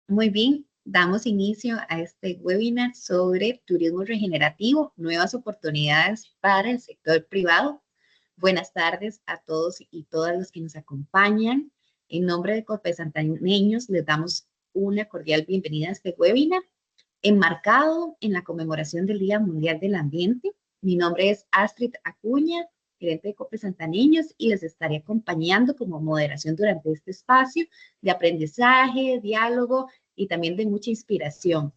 Muy bien, damos inicio a este webinar sobre turismo regenerativo, nuevas oportunidades para el sector privado. Buenas tardes a todos y todas los que nos acompañan. En nombre de Copesantaneños les damos una cordial bienvenida a este webinar enmarcado en la conmemoración del Día Mundial del Ambiente. Mi nombre es Astrid Acuña, gerente de Cope Santa Niños, y les estaré acompañando como moderación durante este espacio de aprendizaje, diálogo y también de mucha inspiración.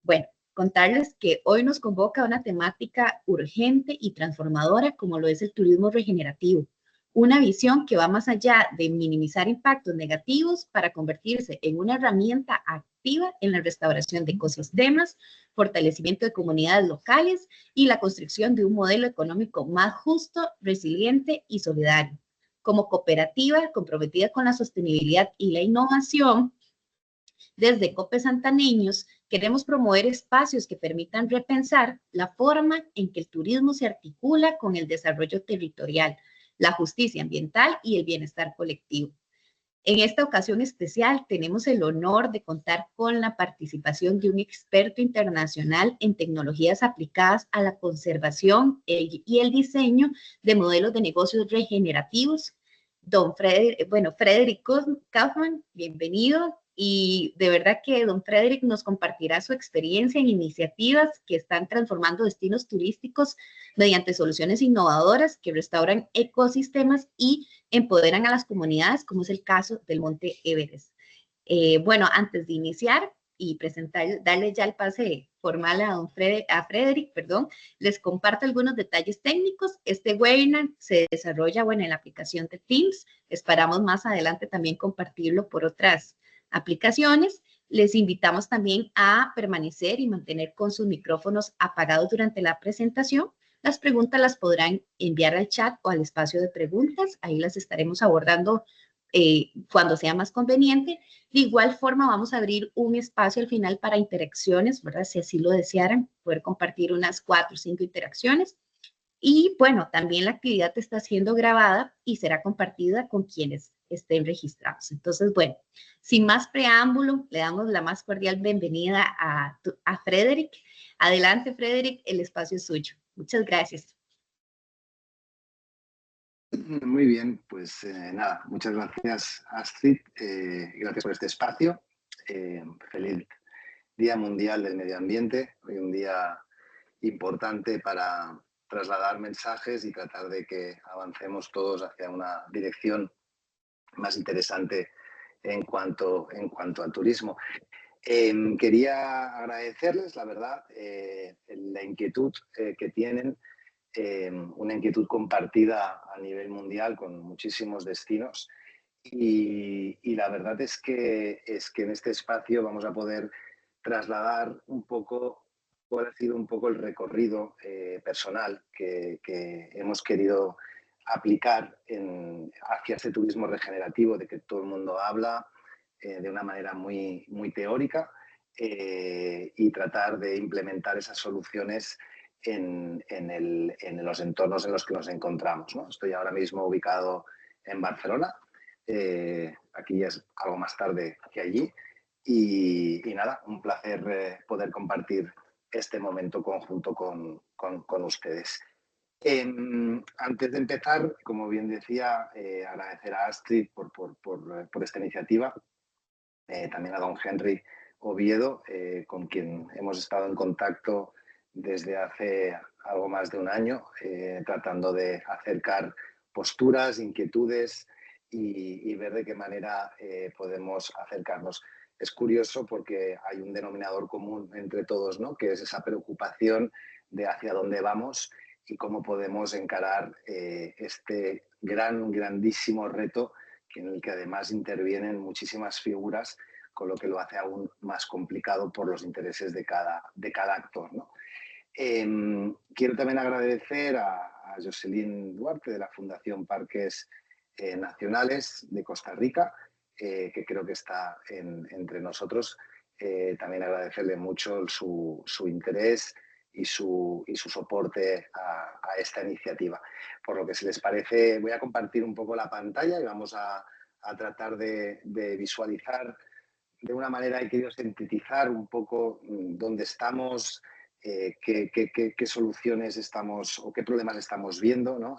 Bueno, contarles que hoy nos convoca una temática urgente y transformadora como lo es el turismo regenerativo. Una visión que va más allá de minimizar impactos negativos para convertirse en una herramienta activa en la restauración de ecosistemas, fortalecimiento de comunidades locales y la construcción de un modelo económico más justo, resiliente y solidario. Como cooperativa comprometida con la sostenibilidad y la innovación, desde COPE Santa Niños, queremos promover espacios que permitan repensar la forma en que el turismo se articula con el desarrollo territorial, la justicia ambiental y el bienestar colectivo. En esta ocasión especial tenemos el honor de contar con la participación de un experto internacional en tecnologías aplicadas a la conservación y el diseño de modelos de negocios regenerativos. Frederick Kaufman, bienvenido. Y de verdad que don Frederick nos compartirá su experiencia en iniciativas que están transformando destinos turísticos mediante soluciones innovadoras que restauran ecosistemas y empoderan a las comunidades, como es el caso del Monte Everest. Bueno, antes de iniciar y presentar, darle ya el pase formal a Frederick, perdón, les comparto algunos detalles técnicos. Este webinar se desarrolla, bueno, en la aplicación de Teams. Esperamos más adelante también compartirlo por otras aplicaciones. Les invitamos también a permanecer y mantener con sus micrófonos apagados durante la presentación. Las preguntas las podrán enviar al chat o al espacio de preguntas. Ahí las estaremos abordando cuando sea más conveniente. De igual forma, vamos a abrir un espacio al final para interacciones, ¿verdad? Si así lo desearan, poder compartir unas 4 o 5 interacciones. Y bueno, también la actividad está siendo grabada y será compartida con quienes estén registrados. Entonces, bueno, sin más preámbulo, le damos la más cordial bienvenida a Frederick. Adelante, Frederick, el espacio es suyo. Muchas gracias. Muy bien, pues nada, muchas gracias Astrid, gracias por este espacio. Feliz Día Mundial del Medio Ambiente, hoy un día importante para trasladar mensajes y tratar de que avancemos todos hacia una dirección más interesante en cuanto al turismo. Quería agradecerles, la verdad, la inquietud que tienen, una inquietud compartida a nivel mundial con muchísimos destinos y la verdad es que en este espacio vamos a poder trasladar un poco cuál ha sido un poco el recorrido personal que hemos querido aplicar hacia ese turismo regenerativo de que todo el mundo habla de una manera muy, muy teórica y tratar de implementar esas soluciones en los entornos en los que nos encontramos, ¿no? Estoy ahora mismo ubicado en Barcelona, aquí ya es algo más tarde que allí y nada, un placer poder compartir este momento conjunto con ustedes. Antes de empezar, como bien decía, agradecer a Astrid por esta iniciativa, también a don Henry Oviedo, con quien hemos estado en contacto desde hace algo más de un año, tratando de acercar posturas, inquietudes y ver de qué manera podemos acercarnos. Es curioso porque hay un denominador común entre todos, ¿no? Que es esa preocupación de hacia dónde vamos y cómo podemos encarar este grandísimo reto en el que además intervienen muchísimas figuras, con lo que lo hace aún más complicado por los intereses de cada actor, ¿no? Quiero también agradecer a Jocelyn Duarte de la Fundación Parques Nacionales de Costa Rica, que creo que está entre nosotros. También agradecerle mucho su interés y su soporte a esta iniciativa. Por lo que, si les parece, voy a compartir un poco la pantalla y vamos a tratar de visualizar de una manera he querido sintetizar un poco dónde estamos, qué soluciones estamos o qué problemas estamos viendo, ¿no?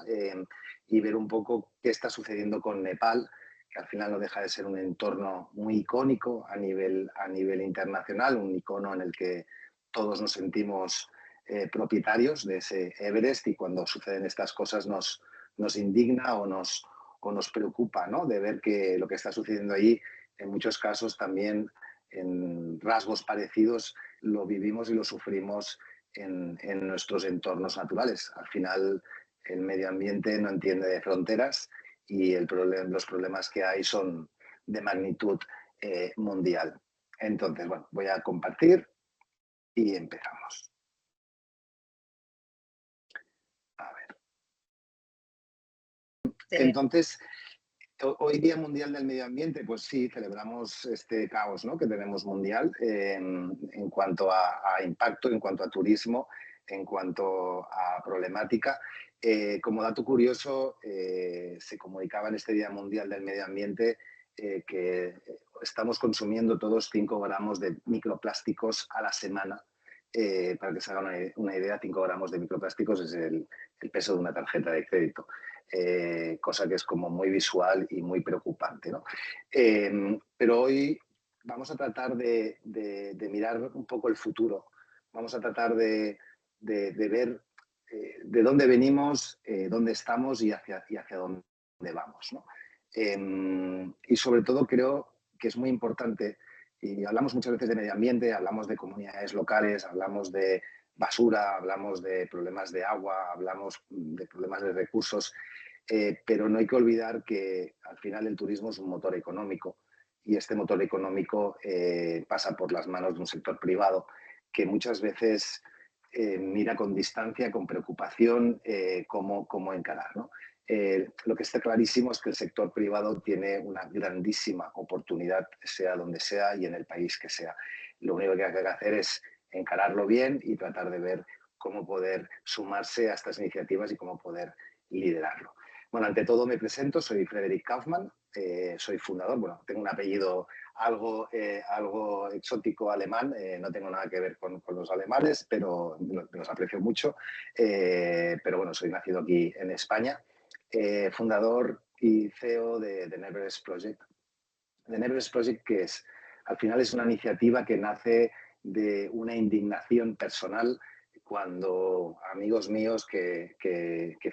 Y ver un poco qué está sucediendo con Nepal, que al final no deja de ser un entorno muy icónico a nivel internacional, un icono en el que todos nos sentimos propietarios de ese Everest, y cuando suceden estas cosas nos indigna o nos preocupa, ¿no? De ver que lo que está sucediendo allí, en muchos casos también en rasgos parecidos, lo vivimos y lo sufrimos en nuestros entornos naturales. Al final, el medio ambiente no entiende de fronteras y los problemas que hay son de magnitud mundial. Entonces, bueno, voy a compartir y empezamos. A ver. Entonces, hoy Día Mundial del Medio Ambiente, pues sí, celebramos este caos, ¿no?, que tenemos mundial en cuanto a impacto, en cuanto a turismo, en cuanto a problemática. Como dato curioso, se comunicaba en este Día Mundial del Medio Ambiente que estamos consumiendo todos 5 gramos de microplásticos a la semana. Para que se hagan una idea, 5 gramos de microplásticos es el peso de una tarjeta de crédito. Cosa que es como muy visual y muy preocupante, ¿no? Pero hoy vamos a tratar de mirar un poco el futuro. Vamos a tratar de ver de dónde venimos, dónde estamos y hacia dónde vamos, ¿no? Y sobre todo creo que es muy importante, y hablamos muchas veces de medio ambiente, hablamos de comunidades locales, hablamos de basura, hablamos de problemas de agua, hablamos de problemas de recursos, pero no hay que olvidar que al final el turismo es un motor económico, y este motor económico pasa por las manos de un sector privado que muchas veces mira con distancia, con preocupación, cómo encarar, ¿no? Lo que está clarísimo es que el sector privado tiene una grandísima oportunidad, sea donde sea y en el país que sea. Lo único que hay que hacer es encararlo bien y tratar de ver cómo poder sumarse a estas iniciativas y cómo poder liderarlo. Bueno, ante todo me presento, soy Frederick Kaufmann, soy fundador, bueno, tengo un apellido algo exótico alemán, no tengo nada que ver con los alemanes, pero los aprecio mucho, pero bueno, soy nacido aquí en España, fundador y CEO de The Neverest Project. The Neverest Project, que es, al final es una iniciativa que nace de una indignación personal cuando amigos míos que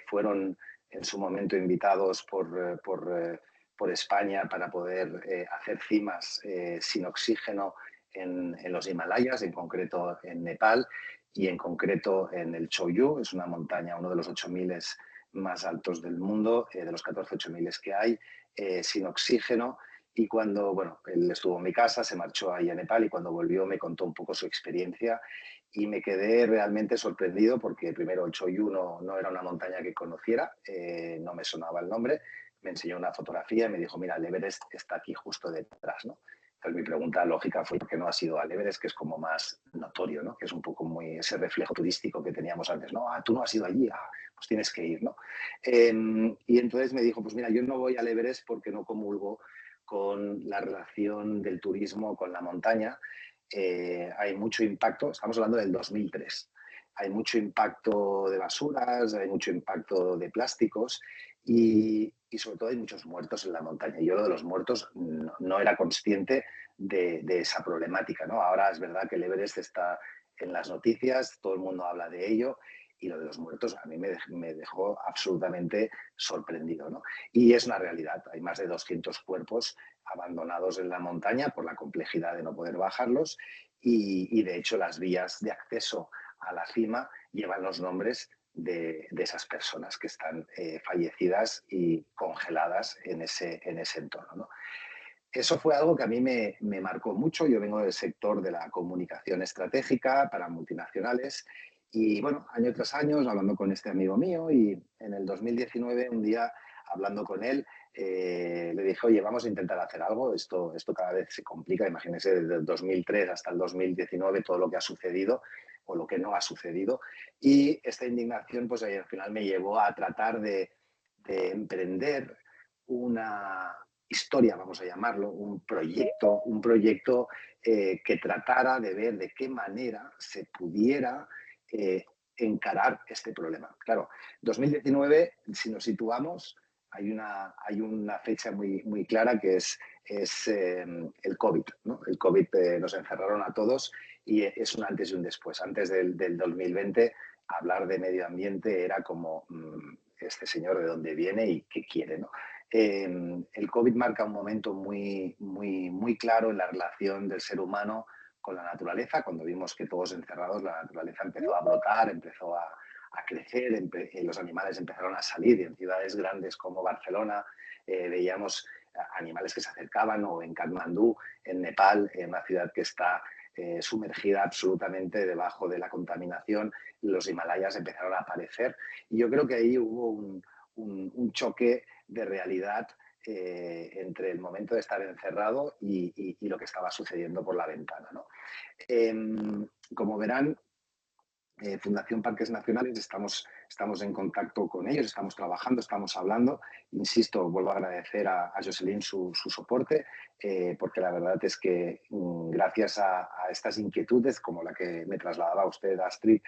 fueron en su momento invitados por España para poder hacer cimas sin oxígeno en los Himalayas, en concreto en Nepal y en concreto en el Choyu, es una montaña, uno de los 8000 más altos del mundo, de los 14 8000 que hay, sin oxígeno. Y cuando, bueno, él estuvo en mi casa, se marchó ahí a Nepal y cuando volvió me contó un poco su experiencia y me quedé realmente sorprendido porque primero el Choyu no era una montaña que conociera, no me sonaba el nombre, me enseñó una fotografía y me dijo, mira, el Everest está aquí justo detrás, ¿no? Entonces mi pregunta lógica fue, ¿por qué no has ido al Everest, que es como más notorio, ¿no? Que es un poco muy ese reflejo turístico que teníamos antes, ¿no? Ah, tú no has ido allí, pues tienes que ir, ¿no? Y entonces me dijo, pues mira, yo no voy al Everest porque no comulgo con la relación del turismo con la montaña. Hay mucho impacto, estamos hablando del 2003, hay mucho impacto de basuras, hay mucho impacto de plásticos y sobre todo hay muchos muertos en la montaña. Yo lo de los muertos no era consciente de esa problemática, ¿no? Ahora es verdad que el Everest está en las noticias, todo el mundo habla de ello, y lo de los muertos a mí me dejó absolutamente sorprendido, ¿no? Y es una realidad, hay más de 200 cuerpos abandonados en la montaña por la complejidad de no poder bajarlos y de hecho las vías de acceso a la cima llevan los nombres de esas personas que están fallecidas y congeladas en ese entorno, ¿no? Eso fue algo que a mí me marcó mucho. Yo vengo del sector de la comunicación estratégica para multinacionales y, bueno, año tras año, hablando con este amigo mío y en el 2019, un día, hablando con él, le dije, oye, vamos a intentar hacer algo. Esto cada vez se complica. Imagínense, desde el 2003 hasta el 2019, todo lo que ha sucedido o lo que no ha sucedido. Y esta indignación, pues al final me llevó a tratar de emprender una historia, vamos a llamarlo, un proyecto que tratara de ver de qué manera se pudiera encarar este problema. Claro, 2019, si nos situamos, hay una fecha muy clara que es el COVID, ¿no? El COVID nos encerraron a todos y es un antes y un después. Antes del 2020, hablar de medio ambiente era como este señor de dónde viene y qué quiere, ¿no? El COVID marca un momento muy claro en la relación del ser humano con la naturaleza. Cuando vimos que todos encerrados, la naturaleza empezó a brotar, empezó a crecer, los animales empezaron a salir, y en ciudades grandes como Barcelona veíamos animales que se acercaban, o en Katmandú, en Nepal, en una ciudad que está sumergida absolutamente debajo de la contaminación, los Himalayas empezaron a aparecer, y yo creo que ahí hubo un choque de realidad entre el momento de estar encerrado y lo que estaba sucediendo por la ventana, ¿no? Como verán, Fundación Parques Nacionales, estamos en contacto con ellos, estamos trabajando, estamos hablando. Insisto, vuelvo a agradecer a Jocelyn su soporte, porque la verdad es que gracias a estas inquietudes, como la que me trasladaba usted, Astrid,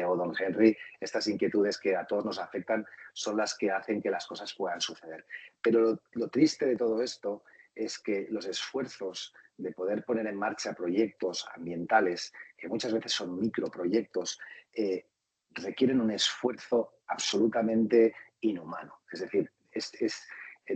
o don Henry, estas inquietudes que a todos nos afectan son las que hacen que las cosas puedan suceder. Pero lo triste de todo esto es que los esfuerzos de poder poner en marcha proyectos ambientales, que muchas veces son microproyectos, requieren un esfuerzo absolutamente inhumano. Es decir,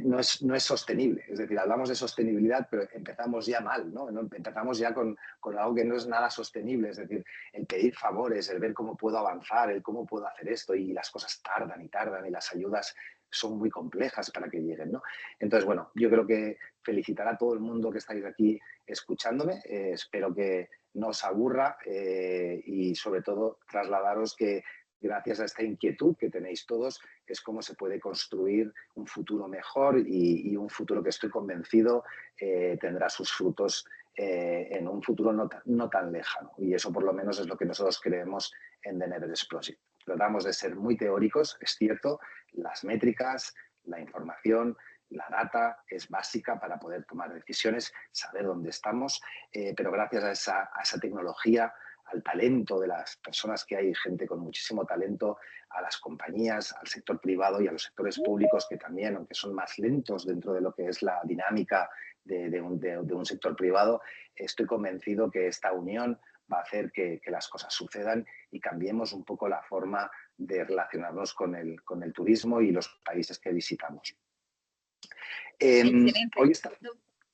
no es sostenible. Es decir, hablamos de sostenibilidad, pero empezamos ya mal, ¿no? Empezamos ya con algo que no es nada sostenible. Es decir, el pedir favores, el ver cómo puedo avanzar, el cómo puedo hacer esto, y las cosas tardan y las ayudas son muy complejas para que lleguen, ¿no? Entonces, bueno, yo creo que felicitar a todo el mundo que estáis aquí escuchándome. Espero que no os aburra y sobre todo trasladaros que gracias a esta inquietud que tenéis todos es cómo se puede construir un futuro mejor y un futuro que estoy convencido tendrá sus frutos en un futuro no tan lejano. Y eso por lo menos es lo que nosotros creemos en The Neverest Project. Tratamos de ser muy teóricos, es cierto, las métricas, la información, la data es básica para poder tomar decisiones, saber dónde estamos, pero gracias a esa tecnología, al talento de las personas que hay, gente con muchísimo talento, a las compañías, al sector privado y a los sectores públicos que también, aunque son más lentos dentro de lo que es la dinámica de un sector privado, estoy convencido que esta unión va a hacer que las cosas sucedan y cambiemos un poco la forma de relacionarnos con el turismo y los países que visitamos. Excelente. Hoy está...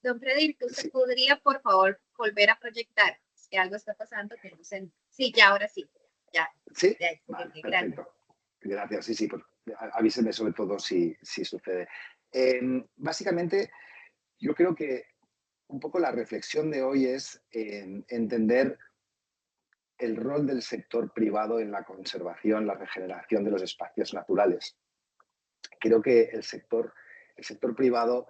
Don Frederico, ¿usted podría, por favor, volver a proyectar? Si algo está pasando, que no sé. Sí, ya, ahora sí. Ya. Sí, Ya, vale, gracias. perfecto. Gracias, sí, pues, avíseme sobre todo si sucede. Básicamente, yo creo que un poco la reflexión de hoy es entender el rol del sector privado en la conservación, la regeneración de los espacios naturales. Creo que el sector privado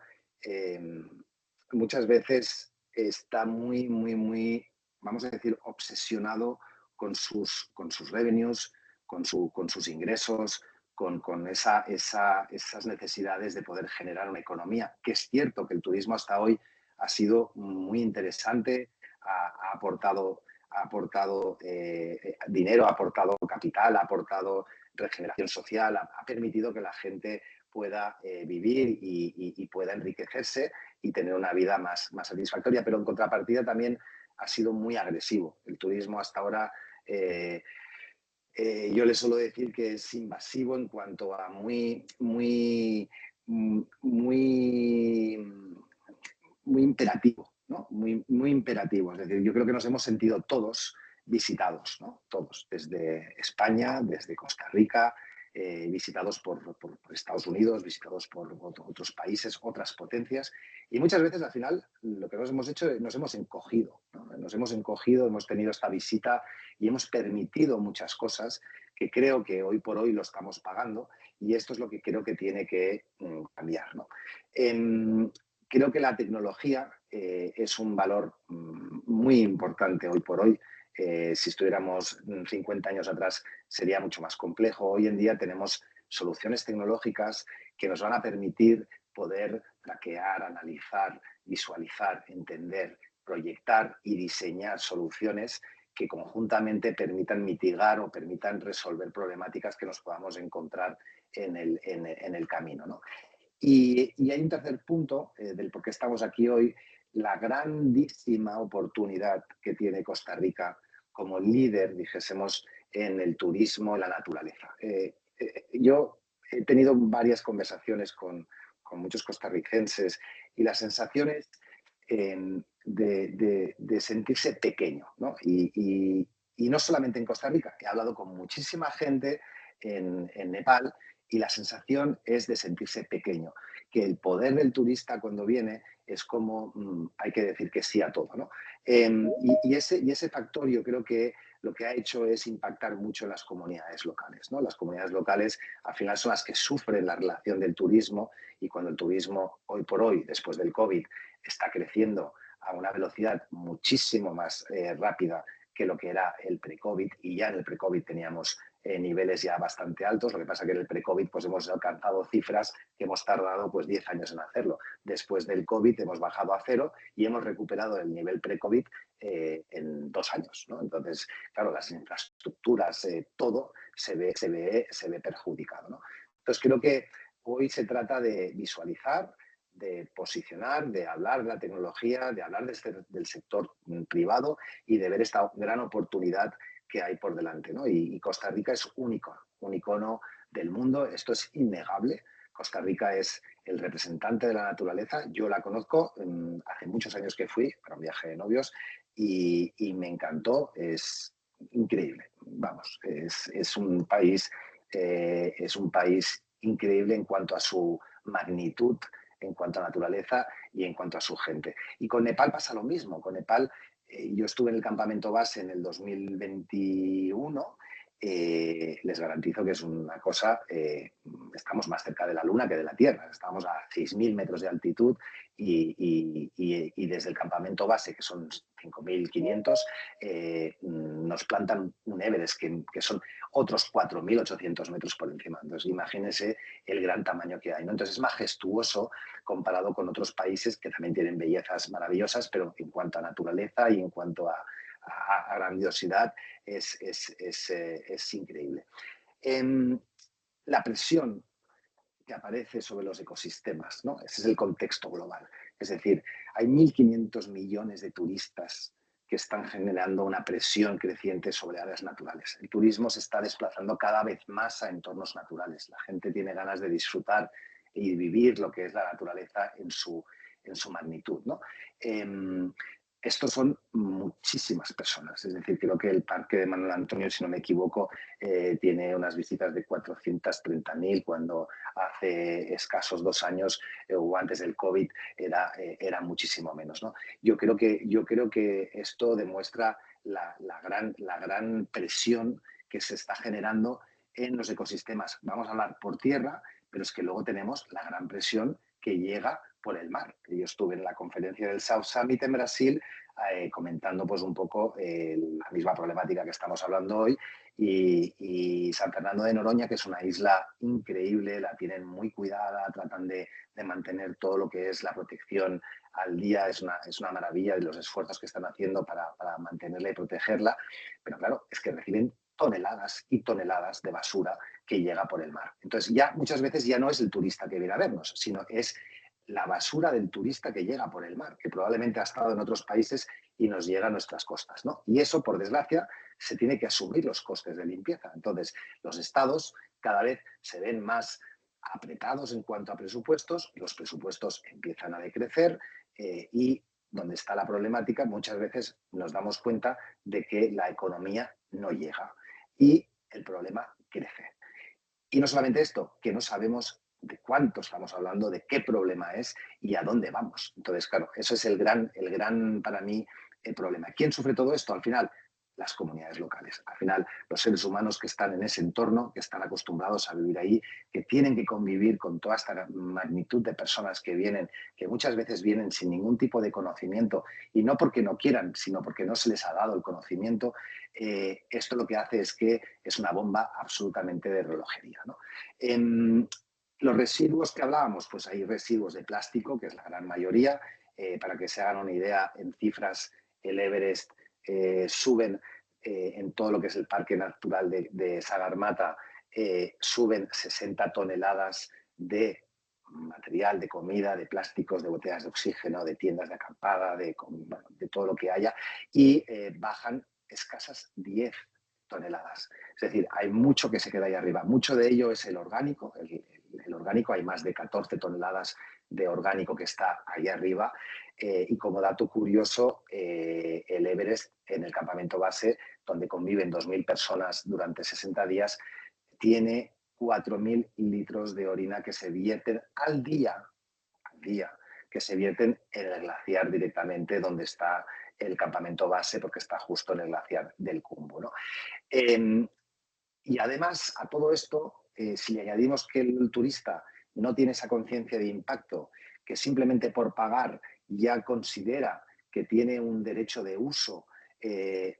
muchas veces está muy, vamos a decir, obsesionado con sus revenues, con sus ingresos, con esas necesidades de poder generar una economía, que es cierto que el turismo hasta hoy ha sido muy interesante, ha aportado dinero, ha aportado capital, ha aportado regeneración social, ha permitido que la gente pueda vivir y pueda enriquecerse y tener una vida más satisfactoria, pero en contrapartida también ha sido muy agresivo. El turismo hasta ahora, yo le suelo decir que es invasivo en cuanto a muy imperativo, ¿no? Muy imperativo. Es decir, yo creo que nos hemos sentido todos visitados, ¿no? Todos, desde España, desde Costa Rica, visitados por Estados Unidos, visitados por otros países, otras potencias. Y muchas veces, al final, lo que nos hemos hecho, nos hemos encogido, ¿no? Nos hemos encogido, hemos tenido esta visita y hemos permitido muchas cosas que creo que hoy por hoy lo estamos pagando, y esto es lo que creo que tiene que cambiar, ¿no? Creo que la tecnología es un valor muy importante hoy por hoy. Si estuviéramos 50 años atrás sería mucho más complejo. Hoy en día tenemos soluciones tecnológicas que nos van a permitir poder traquear, analizar, visualizar, entender, proyectar y diseñar soluciones que conjuntamente permitan mitigar o permitan resolver problemáticas que nos podamos encontrar en el camino, ¿no? Y hay un tercer punto del por qué estamos aquí hoy, la grandísima oportunidad que tiene Costa Rica como líder, dijésemos, en el turismo, en la naturaleza. Yo he tenido varias conversaciones con muchos costarricenses y la sensación es de sentirse pequeño, ¿no? Y no solamente en Costa Rica, he hablado con muchísima gente en Nepal y la sensación es de sentirse pequeño, que el poder del turista cuando viene es como hay que decir que sí a todo, ¿no? Y ese factor yo creo que lo que ha hecho es impactar mucho en las comunidades locales, ¿no? Las comunidades locales al final son las que sufren la relación del turismo y cuando el turismo hoy por hoy, después del COVID, está creciendo a una velocidad muchísimo más rápida que lo que era el pre-COVID y ya en el pre-COVID teníamos niveles ya bastante altos. Lo que pasa que en el pre-COVID pues hemos alcanzado cifras que hemos tardado pues 10 años en hacerlo. Después del COVID hemos bajado a cero y hemos recuperado el nivel pre-COVID en 2 años, ¿no? Entonces, claro, las infraestructuras, todo se ve perjudicado, ¿no? Entonces, creo que hoy se trata de visualizar, de posicionar, de hablar de la tecnología, de hablar del sector privado y de ver esta gran oportunidad que hay por delante, ¿no? Y Costa Rica es un icono del mundo, esto es innegable. Costa Rica es el representante de la naturaleza, yo la conozco, hace muchos años que fui para un viaje de novios y me encantó, es increíble, vamos, es un país increíble en cuanto a su magnitud, en cuanto a naturaleza y en cuanto a su gente. Y con Nepal pasa lo mismo. Con Nepal, yo estuve en el campamento base en el 2021. Les garantizo que es una cosa, estamos más cerca de la Luna que de la Tierra. Estamos a 6.000 metros de altitud y desde el campamento base, que son 5.500, nos plantan un Everest, que son otros 4.800 metros por encima. Entonces, imagínense el gran tamaño que hay, ¿no? Entonces, es majestuoso comparado con otros países que también tienen bellezas maravillosas, pero en cuanto a naturaleza y en cuanto a grandiosidad es increíble. La presión que aparece sobre los ecosistemas, ¿no? Ese es el contexto global. Es decir, hay 1.500 millones de turistas que están generando una presión creciente sobre áreas naturales. El turismo se está desplazando cada vez más a entornos naturales. La gente tiene ganas de disfrutar y vivir lo que es la naturaleza en su magnitud, ¿no? Estos son muchísimas personas, es decir, creo que el Parque de Manuel Antonio, si no me equivoco, tiene unas visitas de 430.000 cuando hace escasos 2 años o antes del COVID era muchísimo menos, ¿no? Yo creo que esto demuestra la gran presión que se está generando en los ecosistemas. Vamos a hablar por tierra, pero es que luego tenemos la gran presión que llega por el mar. Yo estuve en la conferencia del South Summit en Brasil comentando pues un poco la misma problemática que estamos hablando hoy y San Fernando de Noroña, que es una isla increíble, la tienen muy cuidada, tratan de mantener todo lo que es la protección al día, es una maravilla de los esfuerzos que están haciendo para mantenerla y protegerla, pero claro, es que reciben toneladas y toneladas de basura que llega por el mar. Entonces ya muchas veces ya no es el turista que viene a vernos, sino es la basura del turista que llega por el mar, que probablemente ha estado en otros países y nos llega a nuestras costas, ¿no? Y eso, por desgracia, se tiene que asumir los costes de limpieza. Entonces, los estados cada vez se ven más apretados en cuanto a presupuestos, los presupuestos empiezan a decrecer y donde está la problemática, muchas veces nos damos cuenta de que la economía no llega y el problema crece. Y no solamente esto, que no sabemos de cuánto estamos hablando, de qué problema es y a dónde vamos. Entonces, claro, eso es el gran para mí, el problema. ¿Quién sufre todo esto? Al final, las comunidades locales. Al final, los seres humanos que están en ese entorno, que están acostumbrados a vivir ahí, que tienen que convivir con toda esta magnitud de personas que vienen, que muchas veces vienen sin ningún tipo de conocimiento, y no porque no quieran, sino porque no se les ha dado el conocimiento. Esto lo que hace es que es una bomba absolutamente de relojería, ¿no? Los residuos que hablábamos, pues hay residuos de plástico, que es la gran mayoría. Para que se hagan una idea, en cifras, el Everest suben en todo lo que es el Parque Natural de Sagarmatha, suben 60 toneladas de material, de comida, de plásticos, de botellas de oxígeno, de tiendas de acampada, bueno, de todo lo que haya, y bajan escasas 10 toneladas. Es decir, hay mucho que se queda ahí arriba. Mucho de ello es el orgánico. El orgánico, hay más de 14 toneladas de orgánico que está ahí arriba. Y como dato curioso, el Everest, en el campamento base, donde conviven 2.000 personas durante 60 días, tiene 4.000 litros de orina que se vierten al día, que se vierten en el glaciar directamente donde está el campamento base, porque está justo en el glaciar del Khumbu, ¿no? Y además, a todo esto, si añadimos que el turista no tiene esa conciencia de impacto, que simplemente por pagar ya considera que tiene un derecho de uso,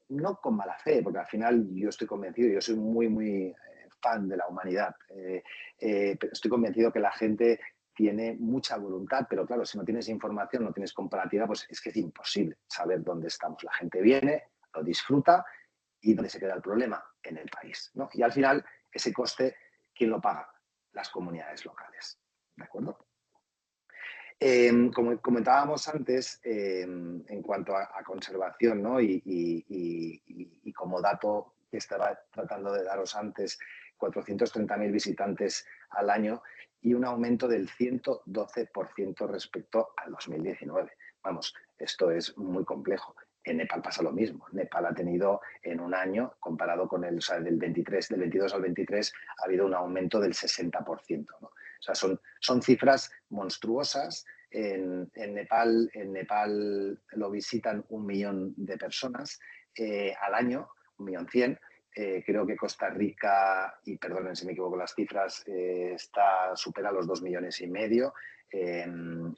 no con mala fe, porque al final yo estoy convencido, yo soy muy fan de la humanidad, pero estoy convencido que la gente tiene mucha voluntad, pero claro, si no tienes información, no tienes comparativa, pues es que es imposible saber dónde estamos. La gente viene, lo disfruta. ¿Y dónde se queda el problema? En el país, ¿no? Y al final, ese coste, ¿quién lo paga? Las comunidades locales. ¿De acuerdo? Como comentábamos antes, en cuanto a conservación, ¿no? Y como dato que estaba tratando de daros antes, 430.000 visitantes al año y un aumento del 112% respecto al 2019. Vamos, esto es muy complejo. En Nepal pasa lo mismo. Nepal ha tenido en un año, comparado con el, o sea, del 22 al 23, ha habido un aumento del 60%, ¿no? O sea, son cifras monstruosas. En Nepal lo visitan 1 millón de personas al año, 1.100.000. Creo que Costa Rica, y perdonen si me equivoco las cifras, supera los 2,5 millones.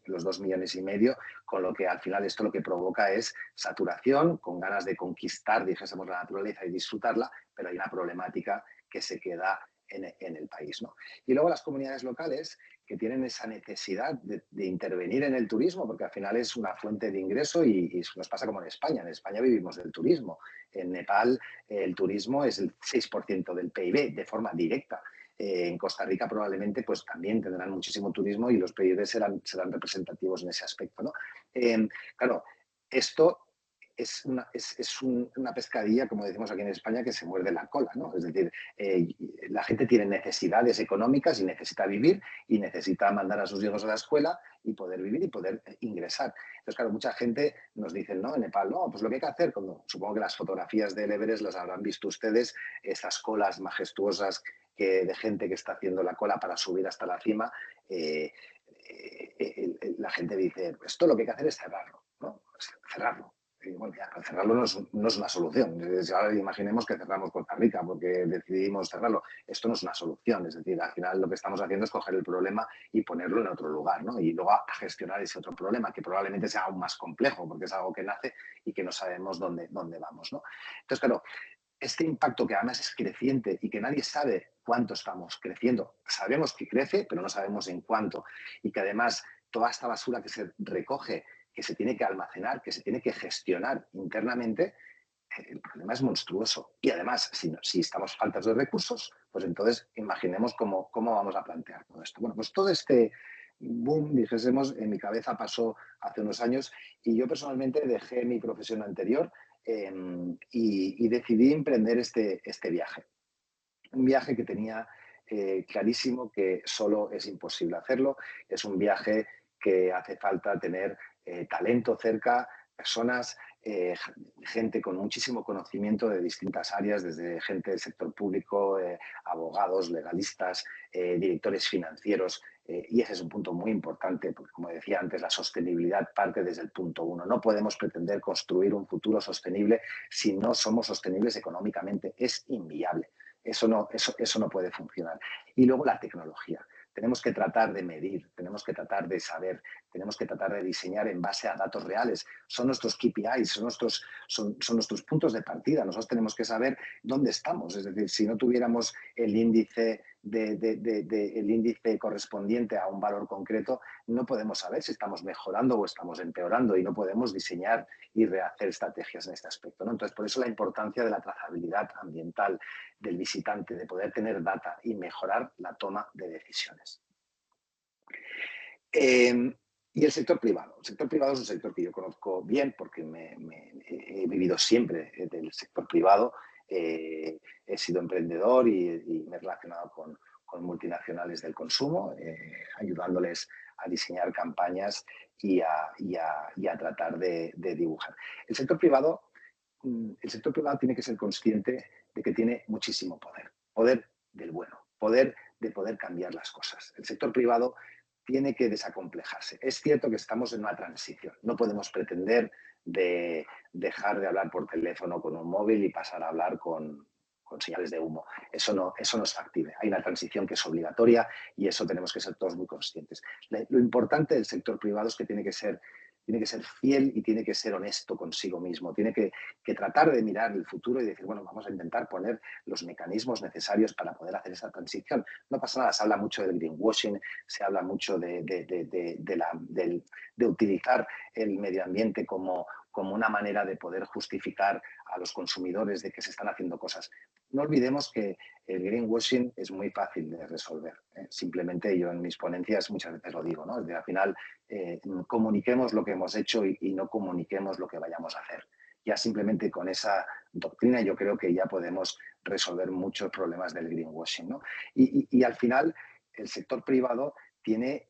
Los 2,5 millones, con lo que al final esto lo que provoca es saturación, con ganas de conquistar, dijésemos, la naturaleza y disfrutarla, pero hay una problemática que se queda en el país, ¿no? Y luego las comunidades locales, que tienen esa necesidad de intervenir en el turismo, porque al final es una fuente de ingreso y nos pasa como en España. En España vivimos del turismo. En Nepal el turismo es el 6% del PIB de forma directa. En Costa Rica probablemente pues también tendrán muchísimo turismo y los PIB serán representativos en ese aspecto, ¿no? Claro, esto es una pescadilla, como decimos aquí en España, que se muerde la cola, ¿no? Es decir, la gente tiene necesidades económicas y necesita vivir y necesita mandar a sus hijos a la escuela y poder vivir y poder ingresar. Entonces, claro, mucha gente nos dice, no, en Nepal, no, pues lo que hay que hacer, supongo que las fotografías del Everest las habrán visto ustedes, esas colas majestuosas de gente que está haciendo la cola para subir hasta la cima, la gente dice, esto lo que hay que hacer es cerrarlo, ¿no? Cerrarlo. Y bueno, ya, cerrarlo no es una solución. Ahora imaginemos que cerramos Costa Rica porque decidimos cerrarlo. Esto no es una solución. Es decir, al final lo que estamos haciendo es coger el problema y ponerlo en otro lugar, ¿no? Y luego a gestionar ese otro problema, que probablemente sea aún más complejo porque es algo que nace y que no sabemos dónde vamos, ¿no? Entonces, claro, este impacto que además es creciente y que nadie sabe cuánto estamos creciendo. Sabemos que crece, pero no sabemos en cuánto. Y que además toda esta basura que se recoge, que se tiene que almacenar, que se tiene que gestionar internamente, el problema es monstruoso. Y además, si estamos faltos de recursos, pues entonces imaginemos cómo vamos a plantear todo esto. Bueno, pues todo este boom, dijésemos, en mi cabeza pasó hace unos años y yo personalmente dejé mi profesión anterior y decidí emprender este viaje. Un viaje que tenía clarísimo que solo es imposible hacerlo. Es un viaje que hace falta tener talento cerca, personas, gente con muchísimo conocimiento de distintas áreas, desde gente del sector público, abogados, legalistas, directores financieros. Y ese es un punto muy importante, porque como decía antes, la sostenibilidad parte desde el punto uno. No podemos pretender construir un futuro sostenible si no somos sostenibles económicamente. Es inviable. Eso no puede funcionar. Y luego la tecnología. Tenemos que tratar de medir, tenemos que tratar de saber, tenemos que tratar de diseñar en base a datos reales. Son nuestros KPIs, son nuestros puntos de partida. Nosotros tenemos que saber dónde estamos. Es decir, si no tuviéramos el índice, el índice correspondiente a un valor concreto, no podemos saber si estamos mejorando o estamos empeorando y no podemos diseñar y rehacer estrategias en este aspecto, ¿no? Entonces, por eso la importancia de la trazabilidad ambiental del visitante, de poder tener data y mejorar la toma de decisiones. Y el sector privado. El sector privado es un sector que yo conozco bien porque he vivido siempre del sector privado. He sido emprendedor y me he relacionado con multinacionales del consumo, ayudándoles a diseñar campañas y a tratar de dibujar. El sector privado tiene que ser consciente de que tiene muchísimo poder. Poder del bueno, poder de poder cambiar las cosas. El sector privado tiene que desacomplejarse. Es cierto que estamos en una transición. No podemos pretender de dejar de hablar por teléfono con un móvil y pasar a hablar con señales de humo. Eso no es factible. Hay una transición que es obligatoria y eso tenemos que ser todos muy conscientes. Lo importante del sector privado es que tiene que ser fiel y tiene que ser honesto consigo mismo. Tiene que tratar de mirar el futuro y decir, bueno, vamos a intentar poner los mecanismos necesarios para poder hacer esa transición. No pasa nada, se habla mucho del greenwashing, se habla mucho de utilizar el medio ambiente como una manera de poder justificar a los consumidores de que se están haciendo cosas. No olvidemos que el greenwashing es muy fácil de resolver. Simplemente yo en mis ponencias muchas veces lo digo, ¿no? Al final comuniquemos lo que hemos hecho y no comuniquemos lo que vayamos a hacer. Ya simplemente con esa doctrina yo creo que ya podemos resolver muchos problemas del greenwashing, ¿no? Y al final el sector privado tiene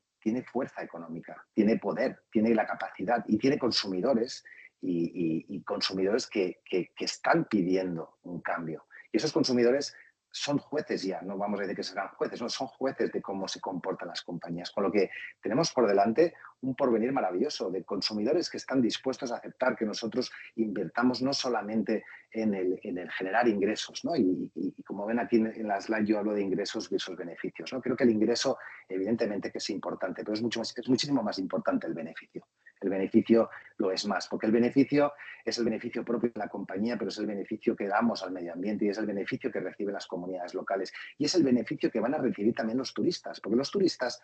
fuerza económica, tiene poder, tiene la capacidad y tiene consumidores y consumidores que están pidiendo un cambio. Y esos consumidores son jueces ya, no vamos a decir que serán jueces, no, son jueces de cómo se comportan las compañías. Con lo que tenemos por delante un porvenir maravilloso de consumidores que están dispuestos a aceptar que nosotros invertamos no solamente en el generar ingresos, ¿no? Y como ven aquí en la slide yo hablo de ingresos versus beneficios, ¿no? Creo que el ingreso evidentemente que es importante, pero es muchísimo más importante el beneficio. El beneficio lo es más, porque el beneficio es el beneficio propio de la compañía, pero es el beneficio que damos al medio ambiente y es el beneficio que reciben las comunidades locales y es el beneficio que van a recibir también los turistas, porque los turistas,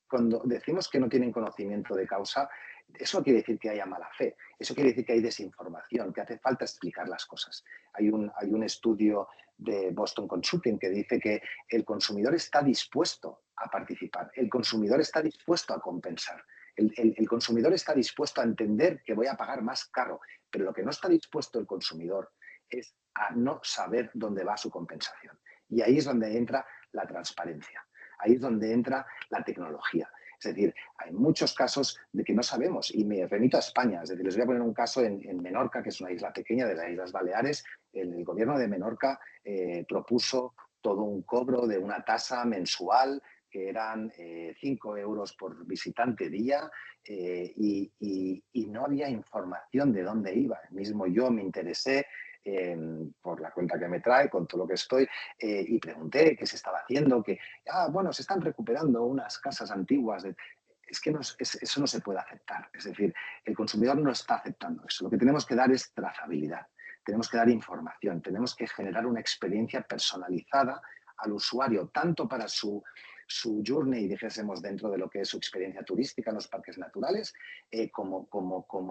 cuando decimos que no tienen conocimiento de causa, eso no quiere decir que haya mala fe, eso quiere decir que hay desinformación, que hace falta explicar las cosas. Hay un estudio de Boston Consulting que dice que el consumidor está dispuesto a participar, el consumidor está dispuesto a compensar. El consumidor está dispuesto a entender que voy a pagar más caro, pero lo que no está dispuesto el consumidor es a no saber dónde va su compensación. Y ahí es donde entra la transparencia, ahí es donde entra la tecnología. Es decir, hay muchos casos de que no sabemos y me remito a España. Es decir, les voy a poner un caso en Menorca, que es una isla pequeña de las Islas Baleares. El gobierno de Menorca propuso todo un cobro de una tasa mensual que eran 5 euros por visitante día y no había información de dónde iba. Mismo yo me interesé por la cuenta que me trae, con todo lo que estoy, y pregunté qué se estaba haciendo, bueno, se están recuperando unas casas antiguas. Es que eso no se puede aceptar. Es decir, el consumidor no está aceptando eso. Lo que tenemos que dar es trazabilidad, tenemos que dar información, tenemos que generar una experiencia personalizada al usuario, tanto para su journey, dijésemos, dentro de lo que es su experiencia turística en los parques naturales, como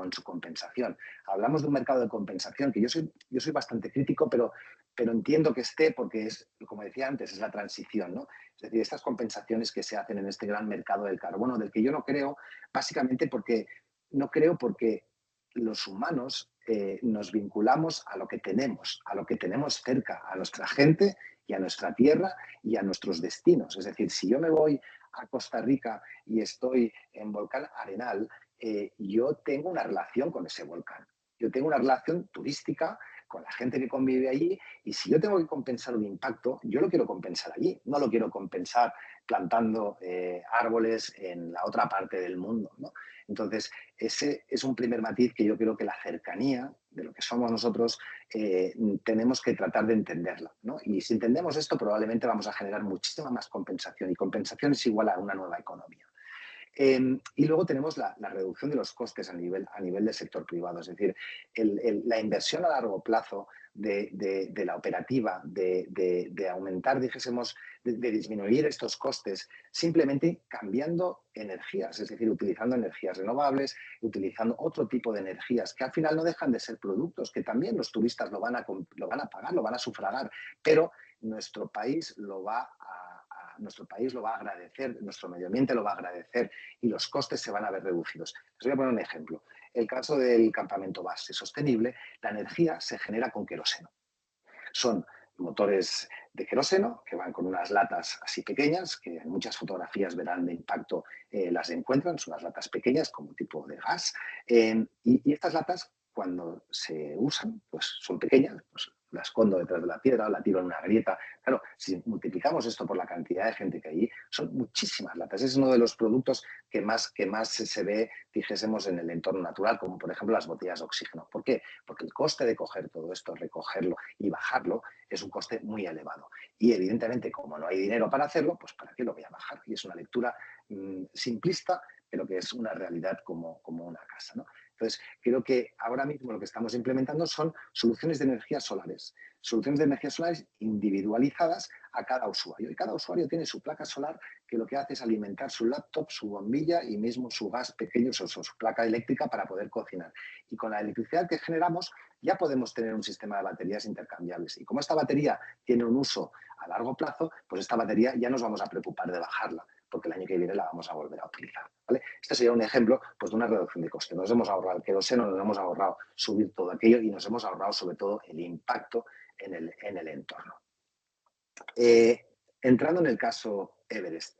en su compensación. Hablamos de un mercado de compensación que yo soy bastante crítico, pero entiendo que esté porque es, como decía antes, es la transición, ¿no? Es decir, estas compensaciones que se hacen en este gran mercado del carbono, del que yo no creo, básicamente porque los humanos nos vinculamos a lo que tenemos cerca, a nuestra gente y a nuestra tierra y a nuestros destinos. Es decir, si yo me voy a Costa Rica y estoy en Volcán Arenal, yo tengo una relación con ese volcán. Yo tengo una relación turística con la gente que convive allí y si yo tengo que compensar un impacto, yo lo quiero compensar allí, no lo quiero compensar plantando árboles en la otra parte del mundo, ¿no? Entonces, ese es un primer matiz que yo creo que la cercanía de lo que somos nosotros tenemos que tratar de entenderla, ¿no? Y si entendemos esto, probablemente vamos a generar muchísima más compensación y compensación es igual a una nueva economía. Y luego tenemos la reducción de los costes a nivel del sector privado, es decir, la inversión a largo plazo de la operativa, de aumentar, dijésemos, de disminuir estos costes, simplemente cambiando energías, es decir, utilizando energías renovables, utilizando otro tipo de energías que al final no dejan de ser productos, que también los turistas lo van a pagar, lo van a sufragar, pero nuestro país lo va a agradecer, nuestro medio ambiente lo va a agradecer y los costes se van a ver reducidos. Les voy a poner un ejemplo. El caso del campamento base sostenible, la energía se genera con queroseno. Son motores de queroseno que van con unas latas así pequeñas, que en muchas fotografías verán de impacto, las encuentran, son unas latas pequeñas como tipo de gas. Y estas latas, cuando se usan, pues son pequeñas, pues la escondo detrás de la piedra, la tiro en una grieta. Claro, si multiplicamos esto por la cantidad de gente que hay, son muchísimas latas. Es uno de los productos que más se ve, dijésemos, en el entorno natural, como por ejemplo las botellas de oxígeno. ¿Por qué? Porque el coste de coger todo esto, recogerlo y bajarlo, es un coste muy elevado. Y evidentemente, como no hay dinero para hacerlo, pues ¿para qué lo voy a bajar? Y es una lectura simplista, pero que es una realidad como una casa, ¿no? Entonces, creo que ahora mismo lo que estamos implementando son soluciones de energías solares individualizadas a cada usuario. Y cada usuario tiene su placa solar que lo que hace es alimentar su laptop, su bombilla y mismo su gas pequeño, o su placa eléctrica para poder cocinar. Y con la electricidad que generamos ya podemos tener un sistema de baterías intercambiables. Y como esta batería tiene un uso a largo plazo, pues esta batería ya nos vamos a preocupar de bajarla, porque el año que viene la vamos a volver a utilizar, ¿vale? Este sería un ejemplo, pues, de una reducción de coste. Nos hemos ahorrado el queroseno, nos hemos ahorrado subir todo aquello y nos hemos ahorrado sobre todo el impacto en el entorno. Entrando en el caso Everest,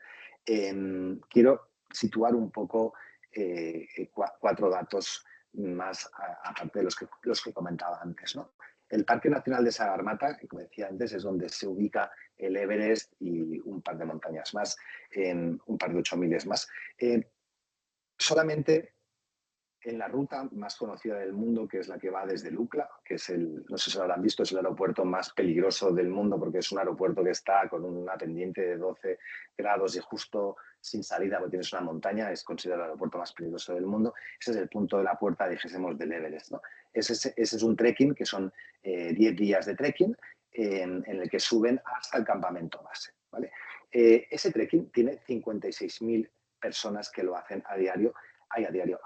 quiero situar un poco 4 datos más, aparte de los que comentaba antes, ¿no? El Parque Nacional de Sagarmatha, que como decía antes, es donde se ubica el Everest y un par de montañas más, un par de 8000 más. Solamente en la ruta más conocida del mundo, que es la que va desde Lukla, que es no sé si lo habrán visto, es el aeropuerto más peligroso del mundo porque es un aeropuerto que está con una pendiente de 12 grados y justo sin salida porque tienes una montaña, es considerado el aeropuerto más peligroso del mundo. Ese es el punto de la puerta, dijésemos, del Everest, ¿no? Ese es un trekking que son 10 días de trekking en el que suben hasta el campamento base, ¿vale? Ese trekking tiene 56.000 personas que lo hacen a diario,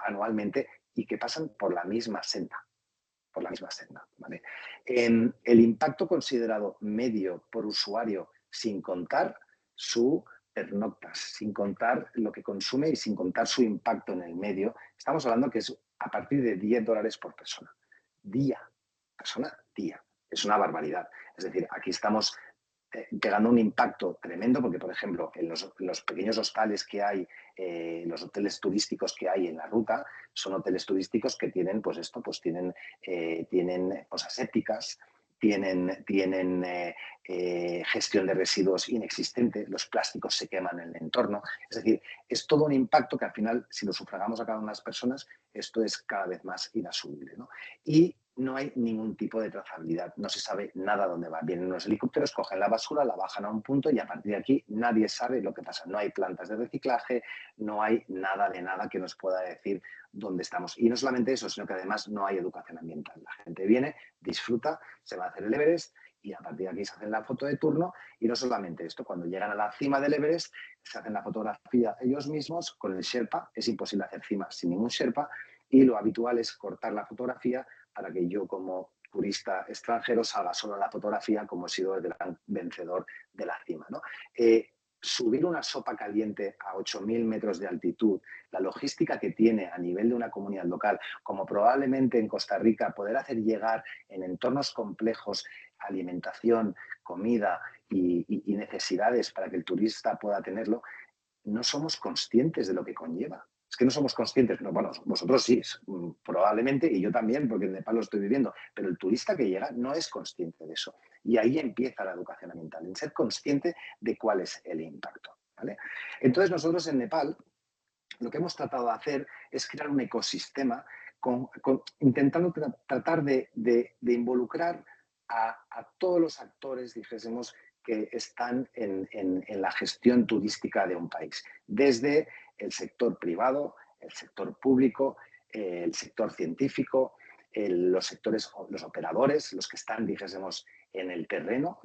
anualmente, y que pasan por la misma senda. ¿Vale? El impacto considerado medio por usuario, sin contar su pernoctas, sin contar lo que consume y sin contar su impacto en el medio, estamos hablando que es a partir de $10 por persona. Día. Persona, día. Es una barbaridad. Es decir, aquí estamos pegando un impacto tremendo porque, por ejemplo, en los pequeños hostales que hay, los hoteles turísticos que hay en la ruta, son hoteles turísticos que tienen, pues esto, pues tienen fosas sépticas, tienen gestión de residuos inexistente, los plásticos se queman en el entorno. Es decir, es todo un impacto que al final, si lo sufragamos a cada una de las personas, esto es cada vez más inasumible, ¿no? Y no hay ningún tipo de trazabilidad, no se sabe nada dónde va. Vienen los helicópteros, cogen la basura, la bajan a un punto y a partir de aquí nadie sabe lo que pasa. No hay plantas de reciclaje, no hay nada de nada que nos pueda decir dónde estamos. Y no solamente eso, sino que además no hay educación ambiental. La gente viene, disfruta, se va a hacer el Everest y a partir de aquí se hacen la foto de turno. Y no solamente esto, cuando llegan a la cima del Everest se hacen la fotografía ellos mismos con el Sherpa. Es imposible hacer cimas sin ningún Sherpa y lo habitual es cortar la fotografía para que yo como turista extranjero salga solo la fotografía como he sido el gran vencedor de la cima, ¿no? Subir una sopa caliente a 8.000 metros de altitud, la logística que tiene a nivel de una comunidad local, como probablemente en Costa Rica, poder hacer llegar en entornos complejos alimentación, comida y necesidades para que el turista pueda tenerlo, no somos conscientes de lo que conlleva. Es que no somos conscientes. No, bueno, vosotros sí, probablemente, y yo también, porque en Nepal lo estoy viviendo, pero el turista que llega no es consciente de eso. Y ahí empieza la educación ambiental, en ser consciente de cuál es el impacto, ¿vale? Entonces nosotros en Nepal lo que hemos tratado de hacer es crear un ecosistema intentando tratar de involucrar a todos los actores, dijésemos, que están en la gestión turística de un país. Desde el sector privado, el sector público, el sector científico, los sectores, los operadores, los que están, dijésemos, en el terreno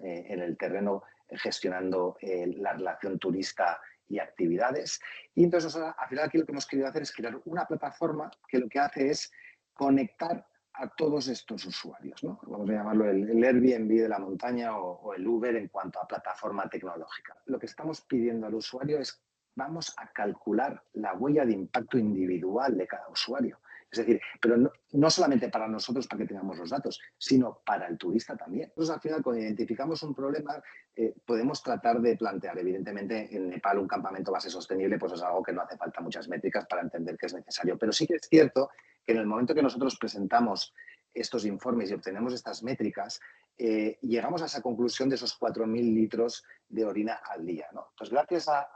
gestionando la relación turista y actividades. Y entonces, al final, aquí lo que hemos querido hacer es crear una plataforma que lo que hace es conectar a todos estos usuarios, ¿no? Vamos a llamarlo el Airbnb de la montaña o el Uber en cuanto a plataforma tecnológica. Lo que estamos pidiendo al usuario es vamos a calcular la huella de impacto individual de cada usuario. Es decir, pero no solamente para nosotros, para que tengamos los datos, sino para el turista también. Entonces, al final, cuando identificamos un problema, podemos tratar de plantear, evidentemente, en Nepal un campamento base sostenible, pues es algo que no hace falta muchas métricas para entender que es necesario. Pero sí que es cierto que en el momento que nosotros presentamos estos informes y obtenemos estas métricas, llegamos a esa conclusión de esos 4.000 litros de orina al día, ¿no? Pues gracias a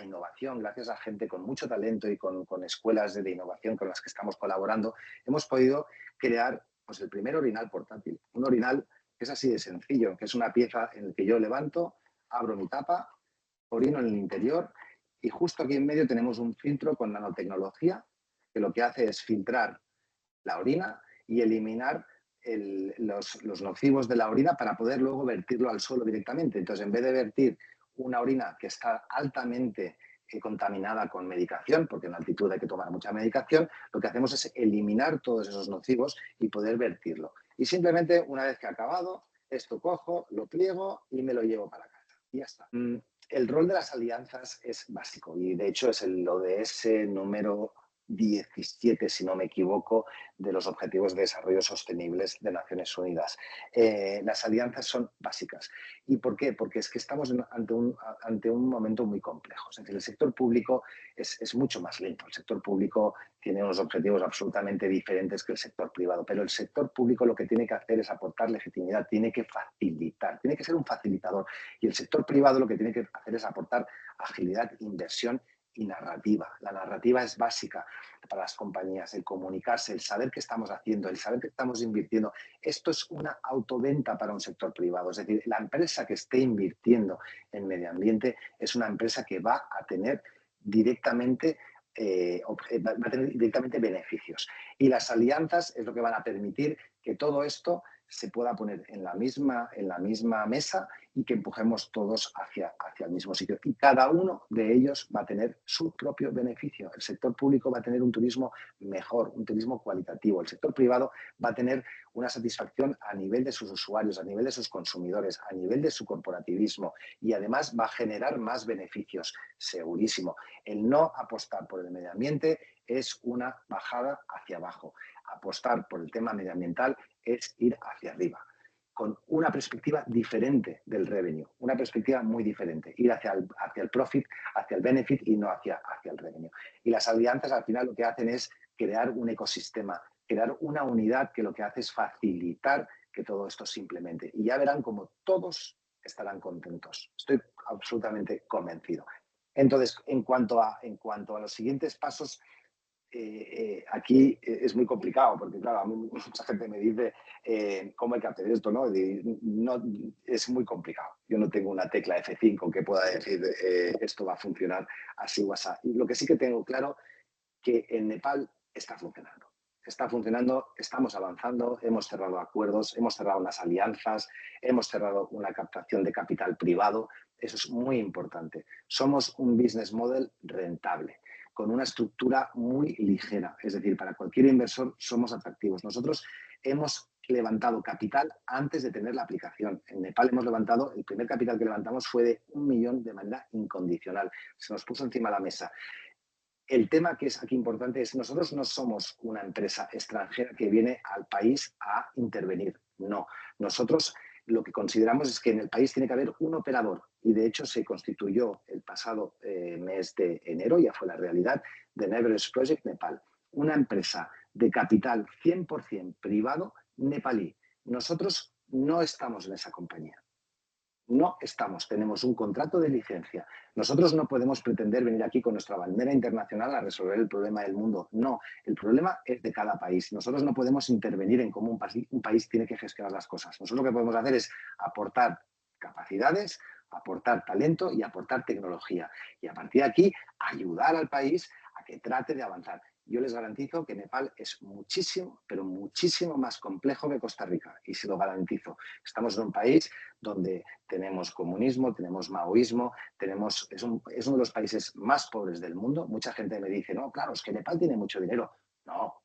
innovación, gracias a gente con mucho talento y con escuelas de innovación con las que estamos colaborando, hemos podido crear pues, el primer orinal portátil. Un orinal que es así de sencillo, que es una pieza en la que yo levanto, abro mi tapa, orino en el interior y justo aquí en medio tenemos un filtro con nanotecnología que lo que hace es filtrar la orina y eliminar los nocivos de la orina para poder luego vertirlo al suelo directamente. Entonces, en vez de vertir una orina que está altamente contaminada con medicación, porque en altitud hay que tomar mucha medicación, lo que hacemos es eliminar todos esos nocivos y poder vertirlo. Y simplemente, una vez que ha acabado, esto cojo, lo pliego y me lo llevo para casa. Y ya está. El rol de las alianzas es básico y, de hecho, es el ODS número 17, si no me equivoco, de los Objetivos de Desarrollo Sostenibles de Naciones Unidas. Las alianzas son básicas. ¿Y por qué? Porque es que estamos ante un momento muy complejo. Es decir, el sector público es mucho más lento. El sector público tiene unos objetivos absolutamente diferentes que el sector privado, pero el sector público lo que tiene que hacer es aportar legitimidad, tiene que facilitar, tiene que ser un facilitador. Y el sector privado lo que tiene que hacer es aportar agilidad, inversión y narrativa. La narrativa es básica para las compañías, el comunicarse, el saber qué estamos haciendo, el saber qué estamos invirtiendo. Esto es una autoventa para un sector privado. Es decir, la empresa que esté invirtiendo en medio ambiente es una empresa que va a tener directamente beneficios. Y las alianzas es lo que van a permitir que todo esto se pueda poner en la misma mesa y que empujemos todos hacia el mismo sitio. Y cada uno de ellos va a tener su propio beneficio. El sector público va a tener un turismo mejor, un turismo cualitativo. El sector privado va a tener una satisfacción a nivel de sus usuarios, a nivel de sus consumidores, a nivel de su corporativismo y además va a generar más beneficios, segurísimo. El no apostar por el medio ambiente es una bajada hacia abajo. Apostar por el tema medioambiental es ir hacia arriba, con una perspectiva diferente del revenue, una perspectiva muy diferente, ir hacia el profit, hacia el benefit y no hacia el revenue. Y las alianzas al final lo que hacen es crear un ecosistema, crear una unidad que lo que hace es facilitar que todo esto se implemente. Y ya verán como todos estarán contentos. Estoy absolutamente convencido. Entonces, en cuanto a los siguientes pasos, aquí es muy complicado porque, claro, a mí mucha gente me dice cómo hay que hacer esto, ¿no? No, es muy complicado. Yo no tengo una tecla F5 que pueda decir esto va a funcionar así o así. Y lo que sí que tengo claro que en Nepal está funcionando. Está funcionando, estamos avanzando, hemos cerrado acuerdos, hemos cerrado unas alianzas, hemos cerrado una captación de capital privado. Eso es muy importante. Somos un business model rentable, con una estructura muy ligera. Es decir, para cualquier inversor somos atractivos. Nosotros hemos levantado capital antes de tener la aplicación. En Nepal hemos levantado, el primer capital que levantamos fue de 1 millón de manera incondicional. Se nos puso encima de la mesa. El tema que es aquí importante es nosotros no somos una empresa extranjera que viene al país a intervenir. No, nosotros lo que consideramos es que en el país tiene que haber un operador y de hecho se constituyó el pasado mes de enero, ya fue la realidad, de Neverest Project Nepal, una empresa de capital 100% privado nepalí. Nosotros no estamos en esa compañía. No estamos, tenemos un contrato de licencia. Nosotros no podemos pretender venir aquí con nuestra bandera internacional a resolver el problema del mundo. No, el problema es de cada país. Nosotros no podemos intervenir en cómo un país tiene que gestionar las cosas. Nosotros lo que podemos hacer es aportar capacidades, aportar talento y aportar tecnología. Y a partir de aquí, ayudar al país a que trate de avanzar. Yo les garantizo que Nepal es muchísimo, pero muchísimo más complejo que Costa Rica, y se lo garantizo. Estamos en un país donde tenemos comunismo, tenemos maoísmo, es uno de los países más pobres del mundo. Mucha gente me dice, no, claro, es que Nepal tiene mucho dinero. No,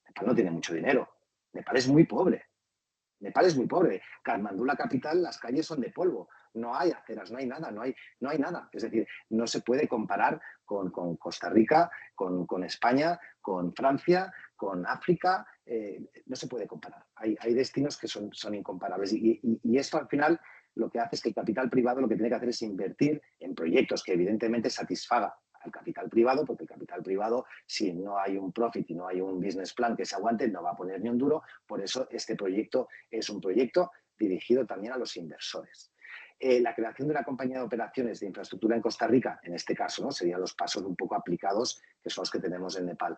Nepal no tiene mucho dinero. Nepal es muy pobre. Nepal es muy pobre. Katmandú, la capital, las calles son de polvo. No hay aceras, no hay nada, no hay nada. Es decir, no se puede comparar con Costa Rica, con España, con Francia, con África. No se puede comparar. Hay destinos que son incomparables. Y esto al final lo que hace es que el capital privado lo que tiene que hacer es invertir en proyectos que evidentemente satisfaga al capital privado, porque el capital privado, si no hay un profit y no hay un business plan que se aguante, no va a poner ni un duro. Por eso este proyecto es un proyecto dirigido también a los inversores. La creación de una compañía de operaciones de infraestructura en Costa Rica, en este caso, ¿no?, serían los pasos un poco aplicados, que son los que tenemos en Nepal.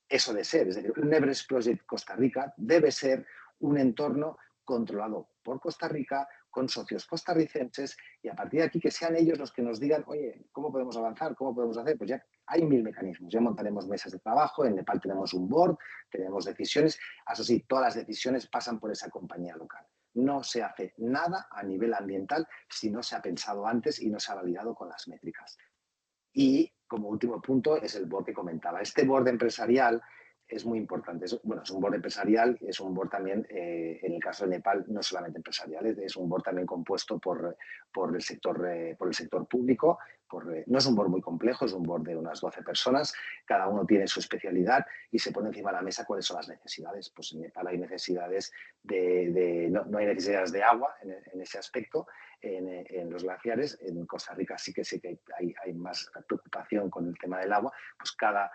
Eso de ser, es decir, un Everest Project Costa Rica debe ser un entorno controlado por Costa Rica, con socios costarricenses, y a partir de aquí que sean ellos los que nos digan, oye, ¿cómo podemos avanzar? ¿Cómo podemos hacer? Pues ya hay 1000 mecanismos, ya montaremos mesas de trabajo, en Nepal tenemos un board, tenemos decisiones, eso sí, todas las decisiones pasan por esa compañía local. No se hace nada a nivel ambiental si no se ha pensado antes y no se ha validado con las métricas. Y como último punto es el board que comentaba. Este board empresarial es muy importante. Es un board empresarial, es un board también, en el caso de Nepal, no solamente empresarial, es un board también compuesto por el sector público. No es un board muy complejo, es un board de unas 12 personas, cada uno tiene su especialidad y se pone encima de la mesa cuáles son las necesidades. Pues en Nepal hay necesidades no hay necesidades de agua en ese aspecto, en los glaciares. En Costa Rica sí que hay más preocupación con el tema del agua. Pues cada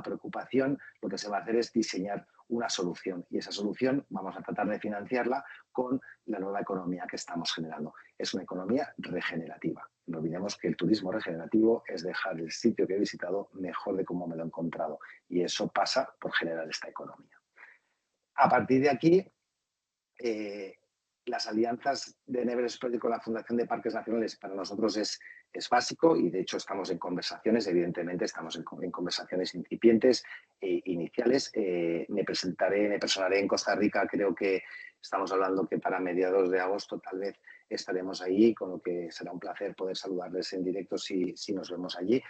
preocupación lo que se va a hacer es diseñar una solución, y esa solución vamos a tratar de financiarla con la nueva economía que estamos generando. Es una economía regenerativa. No olvidemos que el turismo regenerativo es dejar el sitio que he visitado mejor de cómo me lo he encontrado, y eso pasa por generar esta economía. A partir de aquí, las alianzas de Everest Project con la Fundación de Parques Nacionales para nosotros es básico, y de hecho estamos en conversaciones, evidentemente estamos en conversaciones incipientes e iniciales. Me personaré en Costa Rica, creo que estamos hablando que para mediados de agosto tal vez estaremos allí, con lo que será un placer poder saludarles en directo si nos vemos allí.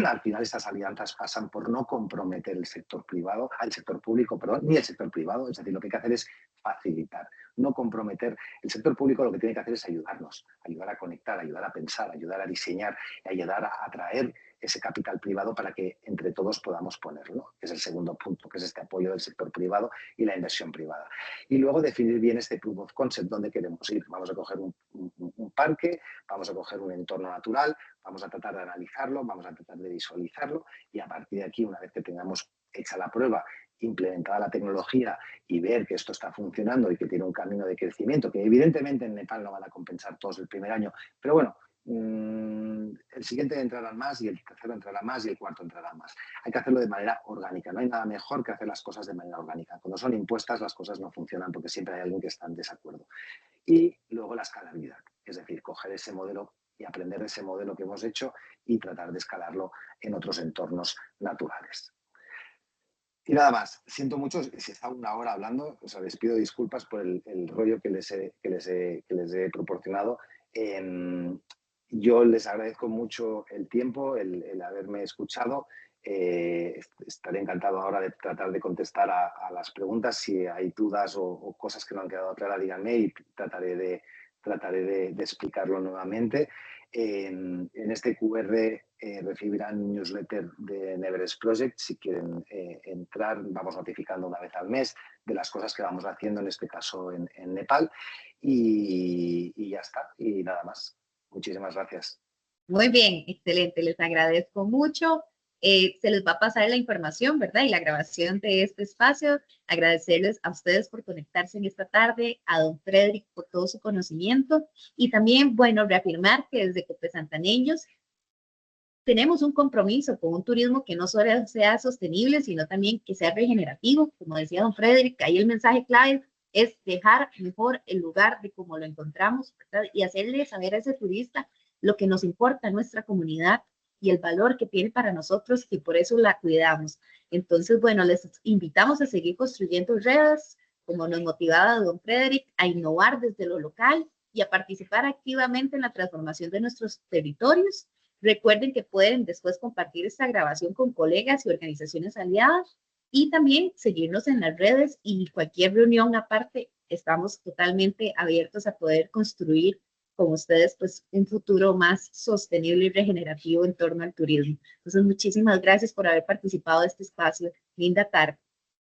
Al final estas alianzas pasan por no comprometer el sector privado, sector público, ni el sector privado. Es decir, lo que hay que hacer es facilitar, no comprometer. El sector público lo que tiene que hacer es ayudarnos, ayudar a conectar, ayudar a pensar, ayudar a diseñar y ayudar a atraer ese capital privado para que entre todos podamos ponerlo, que es el segundo punto, que es este apoyo del sector privado y la inversión privada. Y luego definir bien este proof of concept, dónde queremos ir. Vamos a coger un parque, vamos a coger un entorno natural, vamos a tratar de analizarlo, vamos a tratar de visualizarlo, y a partir de aquí, una vez que tengamos hecha la prueba, implementada la tecnología y ver que esto está funcionando y que tiene un camino de crecimiento, que evidentemente en Nepal no van a compensar todos el primer año, pero bueno, el siguiente entrará más, y el tercero entrará más, y el cuarto entrará más. Hay que hacerlo de manera orgánica. No hay nada mejor que hacer las cosas de manera orgánica. Cuando son impuestas, las cosas no funcionan porque siempre hay alguien que está en desacuerdo. Y luego la escalabilidad, es decir, coger ese modelo y aprender de ese modelo que hemos hecho y tratar de escalarlo en otros entornos naturales. Y nada más, siento mucho si está una hora hablando, o sea, les pido disculpas por el rollo que les he proporcionado. Yo les agradezco mucho el tiempo, el haberme escuchado. Estaré encantado ahora de tratar de contestar a las preguntas. Si hay dudas o cosas que no han quedado claras, díganme y trataré de explicarlo nuevamente. En este QR recibirán newsletter de Everest Project. Si quieren entrar, vamos notificando una vez al mes de las cosas que vamos haciendo, en este caso en Nepal. Y ya está, y nada más. Muchísimas gracias. Muy bien, excelente, les agradezco mucho. Se les va a pasar la información, ¿verdad? Y la grabación de este espacio. Agradecerles a ustedes por conectarse en esta tarde, a don Frederick por todo su conocimiento, y también, bueno, reafirmar que desde Cope Santaneños tenemos un compromiso con un turismo que no solo sea sostenible, sino también que sea regenerativo. Como decía don Frederick, ahí el mensaje clave es dejar mejor el lugar de cómo lo encontramos, ¿verdad? Y hacerle saber a ese turista lo que nos importa en nuestra comunidad y el valor que tiene para nosotros y por eso la cuidamos. Entonces, bueno, les invitamos a seguir construyendo redes, como nos motivaba don Frederick, a innovar desde lo local y a participar activamente en la transformación de nuestros territorios. Recuerden que pueden después compartir esta grabación con colegas y organizaciones aliadas y también seguirnos en las redes y cualquier reunión aparte, estamos totalmente abiertos a poder construir con ustedes pues un futuro más sostenible y regenerativo en torno al turismo. Entonces, muchísimas gracias por haber participado de este espacio. Linda tarde.